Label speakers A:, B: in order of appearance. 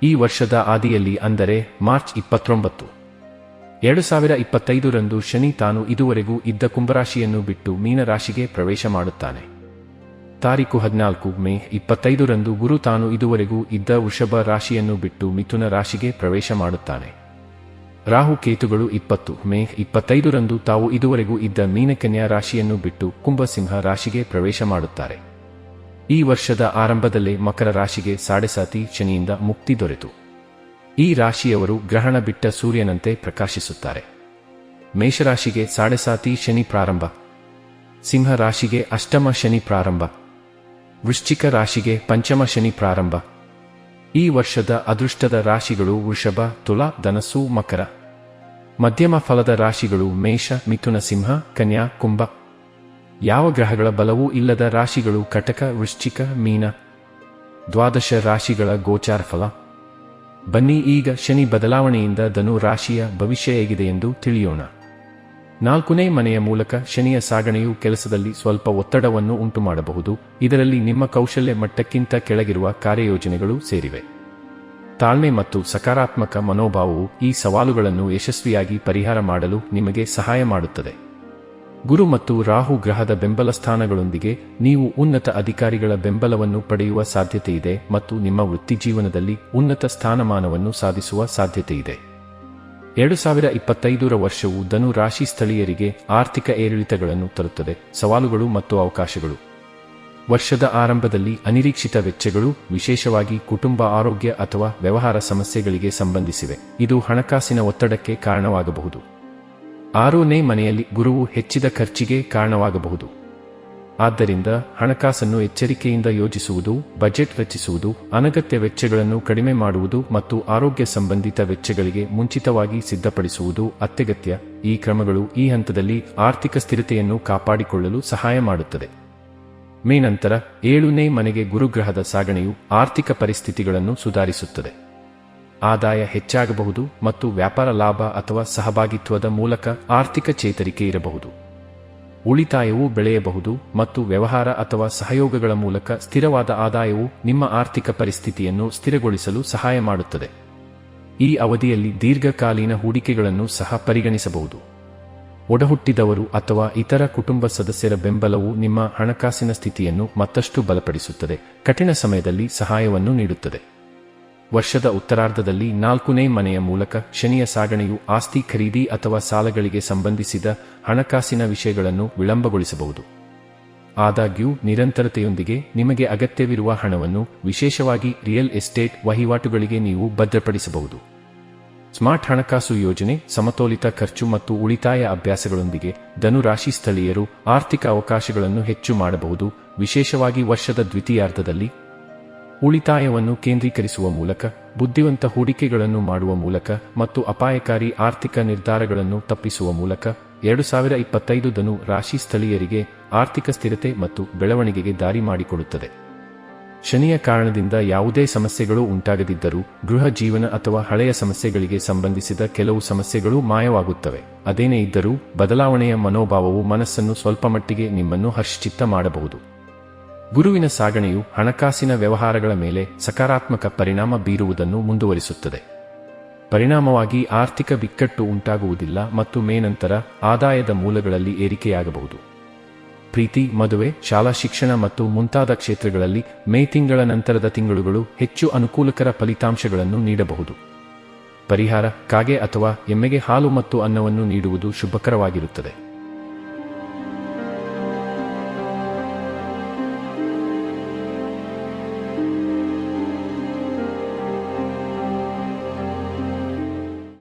A: ಈ ವರ್ಷದ ಆದಿಯಲ್ಲಿ ಅಂದರೆ ಮಾರ್ಚ್ 29, 2025 ರಂದು ಶನಿ ತಾನು ಇದುವರೆಗೂ ಇದ್ದ ಕುಂಭರಾಶಿಯನ್ನು ಬಿಟ್ಟು ಮೀನರಾಶಿಗೆ ಪ್ರವೇಶ ಮಾಡುತ್ತಾನೆ. ತಾರೀಖು 14 ಮೇ 25 ರಂದು ಗುರು ತಾನು ಇದುವರೆಗೂ ಇದ್ದ ವೃಷಭ ರಾಶಿಯನ್ನು ಬಿಟ್ಟು ಮಿಥುನ ರಾಶಿಗೆ ಪ್ರವೇಶ ಮಾಡುತ್ತಾನೆ. ರಾಹು ಕೇತುಗಳು 20 ಮೇ 25 ರಂದು ತಾವು ಇದುವರೆಗೂ ಇದ್ದ ಮೀನಕನ್ಯಾ ರಾಶಿಯನ್ನು ಬಿಟ್ಟು ಕುಂಭಸಿಂಹ ರಾಶಿಗೆ ಪ್ರವೇಶ ಮಾಡುತ್ತಾರೆ. ಈ ವರ್ಷದ ಆರಂಭದಲ್ಲೇ ಮಕರ ರಾಶಿಗೆ ಸಾಡೆಸಾತಿ ಶನಿಯಿಂದ ಮುಕ್ತಿ ದೊರೆತು ಈ ರಾಶಿಯವರು ಗ್ರಹಣ ಬಿಟ್ಟ ಸೂರ್ಯನಂತೆ ಪ್ರಕಾಶಿಸುತ್ತಾರೆ. ಮೇಷರಾಶಿಗೆ ಸಾಡೆಸಾತಿ ಶನಿ ಪ್ರಾರಂಭ, ಸಿಂಹ ರಾಶಿಗೆ ಅಷ್ಟಮ ಶನಿ ಪ್ರಾರಂಭ, ವೃಶ್ಚಿಕ ರಾಶಿಗೆ ಪಂಚಮ ಶನಿ ಪ್ರಾರಂಭ. ಈ ವರ್ಷದ ಅದೃಷ್ಟದ ರಾಶಿಗಳು ವೃಷಭ, ತುಲಾ, ಧನಸ್ಸು, ಮಕರ. ಮಧ್ಯಮ ಫಲದ ರಾಶಿಗಳು ಮೇಷ, ಮಿಥುನ, ಸಿಂಹ, ಕನ್ಯಾ, ಕುಂಭ. ಯಾವ ಗ್ರಹಗಳ ಬಲವೂ ಇಲ್ಲದ ರಾಶಿಗಳು ಕಟಕ, ವೃಶ್ಚಿಕ, ಮೀನ. ದ್ವಾದಶ ರಾಶಿಗಳ ಗೋಚಾರ ಫಲ. ಬನ್ನಿ ಈಗ ಶನಿ ಬದಲಾವಣೆಯಿಂದ ಧನು ರಾಶಿಯ ಭವಿಷ್ಯ ಹೇಗಿದೆ ಎಂದು ತಿಳಿಯೋಣ. 4ನೇ ಮನೆಯ ಮೂಲಕ ಶನಿಯ ಸಾಗಣೆಯು ಕೆಲಸದಲ್ಲಿ ಸ್ವಲ್ಪ ಒತ್ತಡವನ್ನು ಉಂಟುಮಾಡಬಹುದು. ಇದರಲ್ಲಿ ನಿಮ್ಮ ಕೌಶಲ್ಯ ಮಟ್ಟಕ್ಕಿಂತ ಕೆಳಗಿರುವ ಕಾರ್ಯಯೋಜನೆಗಳು ಸೇರಿವೆ. ತಾಳ್ಮೆ ಮತ್ತು ಸಕಾರಾತ್ಮಕ ಮನೋಭಾವವು ಈ ಸವಾಲುಗಳನ್ನು ಯಶಸ್ವಿಯಾಗಿ ಪರಿಹಾರ ಮಾಡಲು ನಿಮಗೆ ಸಹಾಯ ಮಾಡುತ್ತದೆ. ಗುರು ಮತ್ತು ರಾಹು ಗ್ರಹದ ಬೆಂಬಲ ಸ್ಥಾನಗಳೊಂದಿಗೆ ನೀವು ಉನ್ನತ ಅಧಿಕಾರಿಗಳ ಬೆಂಬಲವನ್ನು ಪಡೆಯುವ ಸಾಧ್ಯತೆಯಿದೆ ಮತ್ತು ನಿಮ್ಮ ವೃತ್ತಿಜೀವನದಲ್ಲಿ ಉನ್ನತ ಸ್ಥಾನಮಾನವನ್ನು ಸಾಧಿಸುವ ಸಾಧ್ಯತೆಯಿದೆ. 2025ರ ವರ್ಷವು ಧನು ರಾಶಿ ಸ್ಥಳೀಯರಿಗೆ ಆರ್ಥಿಕ ಏರಿಳಿತಗಳನ್ನು ತರುತ್ತದೆ. ಸವಾಲುಗಳು ಮತ್ತು ಅವಕಾಶಗಳು. ವರ್ಷದ ಆರಂಭದಲ್ಲಿ ಅನಿರೀಕ್ಷಿತ ವೆಚ್ಚಗಳು, ವಿಶೇಷವಾಗಿ ಕುಟುಂಬ ಆರೋಗ್ಯ ಅಥವಾ ವ್ಯವಹಾರ ಸಮಸ್ಯೆಗಳಿಗೆ ಸಂಬಂಧಿಸಿವೆ. ಇದು ಹಣಕಾಸಿನ ಒತ್ತಡಕ್ಕೆ ಕಾರಣವಾಗಬಹುದು. 6ನೇ ಮನೆಯಲ್ಲಿ ಗುರುವು ಹೆಚ್ಚಿದ ಖರ್ಚಿಗೆ ಕಾರಣವಾಗಬಹುದು. ಆದ್ದರಿಂದ ಹಣಕಾಸನ್ನು ಎಚ್ಚರಿಕೆಯಿಂದ ಯೋಜಿಸುವುದು, ಬಜೆಟ್ ರಚಿಸುವುದು, ಅನಗತ್ಯ ವೆಚ್ಚಗಳನ್ನು ಕಡಿಮೆ ಮಾಡುವುದು ಮತ್ತು ಆರೋಗ್ಯ ಸಂಬಂಧಿತ ವೆಚ್ಚಗಳಿಗೆ ಮುಂಚಿತವಾಗಿ ಸಿದ್ಧಪಡಿಸುವುದು ಅತ್ಯಗತ್ಯ. ಈ ಕ್ರಮಗಳು ಈ ಹಂತದಲ್ಲಿ ಆರ್ಥಿಕ ಸ್ಥಿರತೆಯನ್ನು ಕಾಪಾಡಿಕೊಳ್ಳಲು ಸಹಾಯ ಮಾಡುತ್ತದೆ. ಮೇ ನಂತರ 7ನೇ ಮನೆಗೆ ಗುರುಗ್ರಹದ ಸಾಗಣೆಯು ಆರ್ಥಿಕ ಪರಿಸ್ಥಿತಿಗಳನ್ನು ಸುಧಾರಿಸುತ್ತದೆ. ಆದಾಯ ಹೆಚ್ಚಾಗಬಹುದು ಮತ್ತು ವ್ಯಾಪಾರ ಲಾಭ ಅಥವಾ ಸಹಭಾಗಿತ್ವದ ಮೂಲಕ ಆರ್ಥಿಕ ಚೇತರಿಕೆ ಇರಬಹುದು. ಉಳಿತಾಯವು ಬೆಳೆಯಬಹುದು ಮತ್ತು ವ್ಯವಹಾರ ಅಥವಾ ಸಹಯೋಗಗಳ ಮೂಲಕ ಸ್ಥಿರವಾದ ಆದಾಯವು ನಿಮ್ಮ ಆರ್ಥಿಕ ಪರಿಸ್ಥಿತಿಯನ್ನು ಸ್ಥಿರಗೊಳಿಸಲು ಸಹಾಯ ಮಾಡುತ್ತದೆ. ಈ ಅವಧಿಯಲ್ಲಿ ದೀರ್ಘಕಾಲೀನ ಹೂಡಿಕೆಗಳನ್ನು ಸಹ ಪರಿಗಣಿಸಬಹುದು. ಒಡಹುಟ್ಟಿದವರು ಅಥವಾ ಇತರ ಕುಟುಂಬ ಸದಸ್ಯರ ಬೆಂಬಲವು ನಿಮ್ಮ ಹಣಕಾಸಿನ ಸ್ಥಿತಿಯನ್ನು ಮತ್ತಷ್ಟು ಬಲಪಡಿಸುತ್ತದೆ, ಕಠಿಣ ಸಮಯದಲ್ಲಿ ಸಹಾಯವನ್ನು ನೀಡುತ್ತದೆ. ವರ್ಷದ ಉತ್ತರಾರ್ಧದಲ್ಲಿ 4ನೇ ಮನೆಯ ಮೂಲಕ ಶನಿಯ ಸಾಗಣೆಯು ಆಸ್ತಿ ಖರೀದಿ ಅಥವಾ ಸಾಲಗಳಿಗೆ ಸಂಬಂಧಿಸಿದ ಹಣಕಾಸಿನ ವಿಷಯಗಳನ್ನು ವಿಳಂಬಗೊಳಿಸಬಹುದು. ಆದಾಗ್ಯೂ ನಿರಂತರತೆಯೊಂದಿಗೆ ನಿಮಗೆ ಅಗತ್ಯವಿರುವ ಹಣವನ್ನು, ವಿಶೇಷವಾಗಿ ರಿಯಲ್ ಎಸ್ಟೇಟ್ ವಹಿವಾಟುಗಳಿಗೆ ನೀವು ಭದ್ರಪಡಿಸಬಹುದು. ಸ್ಮಾರ್ಟ್ ಹಣಕಾಸು ಯೋಜನೆ, ಸಮತೋಲಿತ ಖರ್ಚು ಮತ್ತು ಉಳಿತಾಯ ಅಭ್ಯಾಸಗಳೊಂದಿಗೆ ಧನು ರಾಶಿ ಸ್ಥಳೀಯರು ಆರ್ಥಿಕ ಅವಕಾಶಗಳನ್ನು ಹೆಚ್ಚು ಮಾಡಬಹುದು. ವಿಶೇಷವಾಗಿ ವರ್ಷದ ದ್ವಿತೀಯಾರ್ಧದಲ್ಲಿ ಉಳಿತಾಯವನ್ನು ಕೇಂದ್ರೀಕರಿಸುವ ಮೂಲಕ, ಬುದ್ಧಿವಂತ ಹೂಡಿಕೆಗಳನ್ನು ಮಾಡುವ ಮೂಲಕ ಮತ್ತು ಅಪಾಯಕಾರಿ ಆರ್ಥಿಕ ನಿರ್ಧಾರಗಳನ್ನು ತಪ್ಪಿಸುವ ಮೂಲಕ 2025 ಧನು ರಾಶಿ ಸ್ಥಳೀಯರಿಗೆ ಆರ್ಥಿಕ ಸ್ಥಿರತೆ ಮತ್ತು ಬೆಳವಣಿಗೆಗೆ ದಾರಿ ಮಾಡಿಕೊಡುತ್ತದೆ. ಶನಿಯ ಕಾರಣದಿಂದ ಯಾವುದೇ ಸಮಸ್ಯೆಗಳು ಉಂಟಾಗದಿದ್ದರೂ ಗೃಹ ಜೀವನ ಅಥವಾ ಹಳೆಯ ಸಮಸ್ಯೆಗಳಿಗೆ ಸಂಬಂಧಿಸಿದ ಕೆಲವು ಸಮಸ್ಯೆಗಳು ಮಾಯವಾಗುತ್ತವೆ. ಅದೇನೇ ಇದ್ದರೂ ಬದಲಾವಣೆಯ ಮನೋಭಾವವು ಮನಸ್ಸನ್ನು ಸ್ವಲ್ಪಮಟ್ಟಿಗೆ ನಿಮ್ಮನ್ನು ಹರ್ಷಚಿತ್ತ ಮಾಡಬಹುದು. ಗುರುವಿನ ಸಾಗಣೆಯು ಹಣಕಾಸಿನ ವ್ಯವಹಾರಗಳ ಮೇಲೆ ಸಕಾರಾತ್ಮಕ ಪರಿಣಾಮ ಬೀರುವುದನ್ನು ಮುಂದುವರಿಸುತ್ತದೆ. ಪರಿಣಾಮವಾಗಿ ಆರ್ಥಿಕ ಬಿಕ್ಕಟ್ಟು ಉಂಟಾಗುವುದಿಲ್ಲ ಮತ್ತು ಮೇ ನಂತರ ಆದಾಯದ ಮೂಲಗಳಲ್ಲಿ ಏರಿಕೆಯಾಗಬಹುದು. ಪ್ರೀತಿ, ಮದುವೆ, ಶಾಲಾ ಶಿಕ್ಷಣ ಮತ್ತು ಮುಂತಾದ ಕ್ಷೇತ್ರಗಳಲ್ಲಿ ಮೇ ತಿಂಗಳ ನಂತರದ ತಿಂಗಳುಗಳು ಹೆಚ್ಚು ಅನುಕೂಲಕರ ಫಲಿತಾಂಶಗಳನ್ನು ನೀಡಬಹುದು. ಪರಿಹಾರ: ಕಾಗೆ ಅಥವಾ ಎಮ್ಮೆಗೆ ಹಾಲು ಮತ್ತು ಅನ್ನವನ್ನು ನೀಡುವುದು ಶುಭಕರವಾಗಿರುತ್ತದೆ.